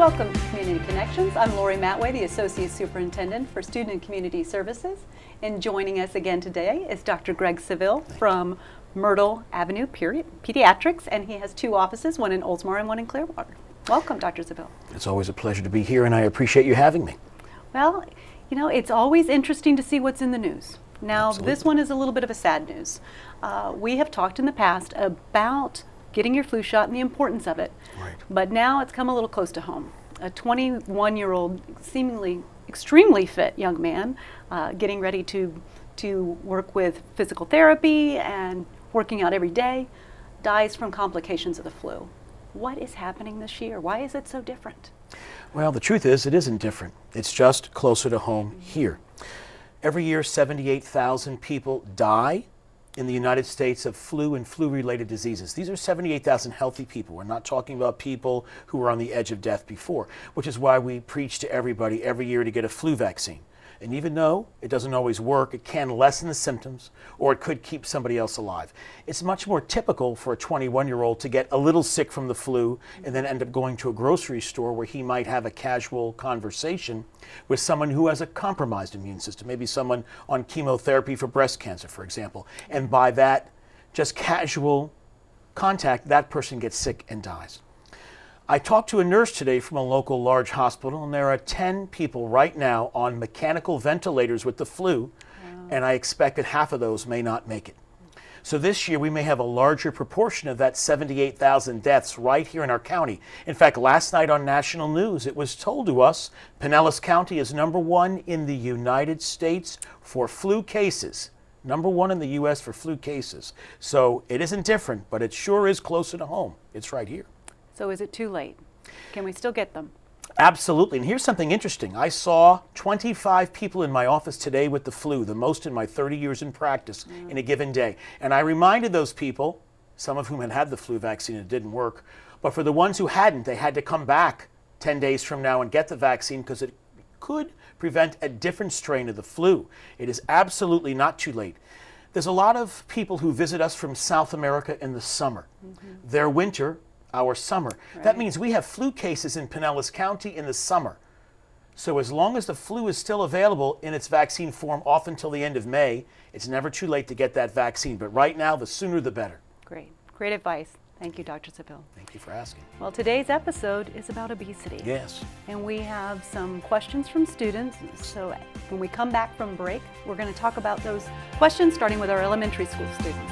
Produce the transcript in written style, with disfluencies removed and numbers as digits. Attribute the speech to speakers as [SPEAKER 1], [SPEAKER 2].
[SPEAKER 1] Welcome to Community Connections. I'm Lori Matway, the Associate Superintendent for Student and Community Services. And joining us again today is Dr. Greg Savel from Myrtle Avenue Pediatrics, and he has two offices, one in Oldsmar and one in Clearwater. Welcome, Dr. Savel.
[SPEAKER 2] It's always a pleasure to be here, and I appreciate you having me.
[SPEAKER 1] Well, you know, it's always interesting to see what's in the news. Now,
[SPEAKER 2] Absolutely.
[SPEAKER 1] This one is a little bit of a sad news. We have talked in the past about getting your flu shot and the importance of it,
[SPEAKER 2] Right.
[SPEAKER 1] but now it's come a little close to home. A 21-year-old, seemingly extremely fit young man, getting ready to work with physical therapy and working out every day, dies from complications of the flu. What is happening this year? Why is it so different?
[SPEAKER 2] Well, the truth is, it isn't different. It's just closer to home here. Every year, 78,000 people die in the United States of flu and flu-related diseases. These are 78,000 healthy people. We're not talking about people who were on the edge of death before, which is why we preach to everybody every year to get a flu vaccine. And even though it doesn't always work, it can lessen the symptoms, or it could keep somebody else alive. It's much more typical for a 21-year-old to get a little sick from the flu and then end up going to a grocery store where he might have a casual conversation with someone who has a compromised immune system, maybe someone on chemotherapy for breast cancer, for example. And by that just casual contact, that person gets sick and dies. I talked to a nurse today from a local large hospital, and there are 10 people right now on mechanical ventilators with the flu, and I expect that half of those may not make it. So this year we may have a larger proportion of that 78,000 deaths right here in our county. In fact, last night on national news, it was told to us Pinellas County is #1 in the United States for flu cases. #1 in the U.S. for flu cases. So it isn't different, but it sure is closer to home. It's right here.
[SPEAKER 1] So is it too late? Can we still get them?
[SPEAKER 2] Absolutely. And here's something interesting. I saw 25 people in my office today with the flu, the most in my 30 years in practice in a given day. And I reminded those people, some of whom had had the flu vaccine and it didn't work, but for the ones who hadn't, they had to come back 10 days from now and get the vaccine because it could prevent a different strain of the flu. It is absolutely not too late. There's a lot of people who visit us from South America in the summer. Their winter, our summer.
[SPEAKER 1] Right.
[SPEAKER 2] That means we have flu cases in Pinellas County in the summer. So as long as the flu is still available in its vaccine form off until the end of May, it's never too late to get that vaccine. But right now, the sooner the better.
[SPEAKER 1] Great. Great advice. Thank you, Dr. Savel.
[SPEAKER 2] Thank you for asking.
[SPEAKER 1] Well, today's episode is about obesity.
[SPEAKER 2] Yes.
[SPEAKER 1] And we have some questions from students. So when we come back from break, we're going to talk about those questions, starting with our elementary school students.